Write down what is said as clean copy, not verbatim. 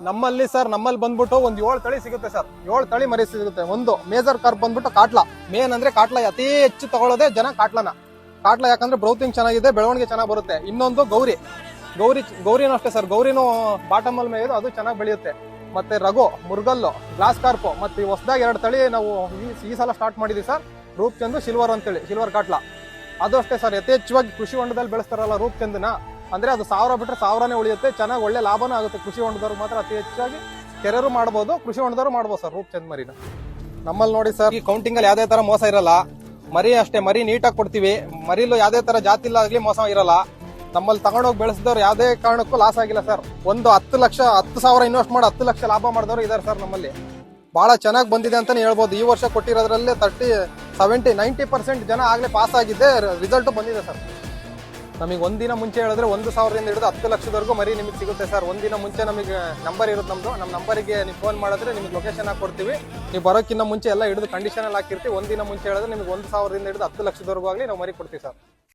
ನಮ್ಮಲ್ಲಿ ಸರ್ ನಮ್ಮಲ್ಲಿ ಬಂದ್ಬಿಟ್ಟು ಒಂದು 7 ತಳಿ ಸಿಗುತ್ತೆ ಸರ್. 7 ತಳಿ ಮರಿ ಸಿಗುತ್ತೆ. ಒಂದು ಮೇಜರ್ ಕಾರ್ಪ್ ಬಂದ್ಬಿಟ್ಟು ಕಾಟ್ಲಾ. ಮೇನ್ ಅಂದ್ರೆ ಕಾಟ್ಲಾ ಅತಿ ಹೆಚ್ಚು ತಗೊಳ್ಳೋದೇ ಜನ ಕಾಟ್ಲಾನ. ಕಾಟ್ಲಾ ಯಾಕಂದ್ರೆ ಬ್ರೌತಿಂಗ್ ಚೆನ್ನಾಗಿದೆ, ಬೆಳವಣಿಗೆ ಚೆನ್ನಾಗಿ ಬರುತ್ತೆ. ಇನ್ನೊಂದು ಗೌರಿನೂ ಅಷ್ಟೇ ಸರ್. ಗೌರಿನೂ ಬಾಟಮ್ ಅಲ್ಲಿ ಮೇಯ್ದು ಅದು ಚೆನ್ನಾಗಿ ಬೆಳೆಯುತ್ತೆ. ಮತ್ತೆ ರಘು, ಮುರ್ಗಲ್ಲು, ಗ್ಲಾಸ್ ಕಾರ್ಪು, ಮತ್ತೆ ಹೊಸದಾಗಿ 2 ತಳಿ ನಾವು ಈ ಸಲ ಸ್ಟಾರ್ಟ್ ಮಾಡಿದ್ವಿ ಸರ್. ರೂಪ್ಚಂದ್, ಸಿಲ್ವರ್ ಅಂತೇಳಿ, ಸಿಲ್ವರ್ ಕಾಟ್ಲಾ. ಅದು ಅಷ್ಟೇ ಸರ್. ಯಥೇಚ್ಛವಾಗಿ ಕೃಷಿ ಹೊಂಡದಲ್ಲಿ ಬೆಳೆಸ್ತಾರಲ್ಲ ರೂಪ್ಚಂದನ, ಅಂದ್ರೆ ಅದು 1000 ಬಿಟ್ರೆ 1000ನೇ ಉಳಿಯುತ್ತೆ. ಚೆನ್ನಾಗಿ ಒಳ್ಳೆ ಲಾಭನೂ ಆಗುತ್ತೆ. ಕೃಷಿ ಹೊಂಡದವ್ರು ಮಾತ್ರ ಅತಿ ಹೆಚ್ಚಾಗಿ ಕೆರೆರು ಮಾಡ್ಬೋದು, ಕೃಷಿ ಹೊಂಡದವ್ರು ಮಾಡ್ಬೋದು ಸರ್ ರೂಪ್ಚಂದ್ ಮರಿನ. ನಮ್ಮಲ್ಲಿ ನೋಡಿ ಸರ್, ಈ ಕೌಂಟಿಂಗ್ ಅಲ್ಲಿ ಯಾವ್ದೇ ತರ ಮೋಸ ಇರಲ್ಲ. ಮರಿ ಅಷ್ಟೇ, ಮರಿ ನೀಟಾಗಿ ಕೊಡ್ತೀವಿ. ಮರಿಲು ಯಾವ್ದೇ ತರ ಜಾತಿ ಇಲ್ಲ ಆಗ್ಲಿ ಮೋಸ ಇರಲ್ಲ. ನಮ್ಮಲ್ಲಿ ತಗೊಂಡೋಗಿ ಬೆಳೆಸಿದವ್ರು ಯಾವ್ದೇ ಕಾರಣಕ್ಕೂ ಲಾಸ್ ಆಗಿಲ್ಲ ಸರ್. ಒಂದು 10,000 ಇನ್ವೆಸ್ಟ್ ಮಾಡಿ 10 ಲಕ್ಷ ಲಾಭ ಮಾಡಿದವರು ಇದಾರೆ ಸರ್ ನಮ್ಮಲ್ಲಿ. ಬಹಳ ಚೆನ್ನಾಗಿ ಬಂದಿದೆ ಅಂತಾನೆ ಹೇಳ್ಬೋದು. ಈ ವರ್ಷ ಕೊಟ್ಟಿರೋದ್ರಲ್ಲಿ 90% ಜನ ಆಗ್ಲೇ ಪಾಸ್ ಆಗಿದ್ದೆ, ರಿಸಲ್ಟ್ ಬಂದಿದೆ ಸರ್. ನಮಗೆ ಒಂದಿನ ಮುಂಚೆ ಹೇಳಿದ್ರೆ 1,000ರಿಂದ ಹಿಡಿದು 10 ಲಕ್ಷದವರೆಗೂ ಮರಿ ನಿಮಗೆ ಸಿಗುತ್ತೆ ಸರ್. ಒಂದಿನ ಮುಂಚೆ ನಮಗೆ ನಂಬರ್ ಇರುತ್ತೆ ನಮ್ದು. ನಮ್ಮ ನಂಬರಿಗೆ ನೀವು ಫೋನ್ ಮಾಡಿದ್ರೆ ನಿಮ್ಗೆ ಲೊಕೇಶನ್ ಹಾಕೊಡ್ತೀವಿ. ನೀವು ಬರೋಕ್ಕಿಂತ ಮುಂಚೆ ಎಲ್ಲ ಹಿಡಿದು ಕಂಡೀಷನ್ ಅಲ್ಲಿ ಹಾಕಿರ್ತೀವಿ. ಒಂದಿನ ಮುಂಚೆ ಹೇಳಿದ್ರೆ ನಿಮ್ಗೆ 1,000ರಿಂದ ಹಿಡಿದು 10 ಲಕ್ಷದವರೆಗೂ ಆಗಲಿ ನಾವು ಮರಿ ಕೊಡ್ತೀವಿ ಸರ್.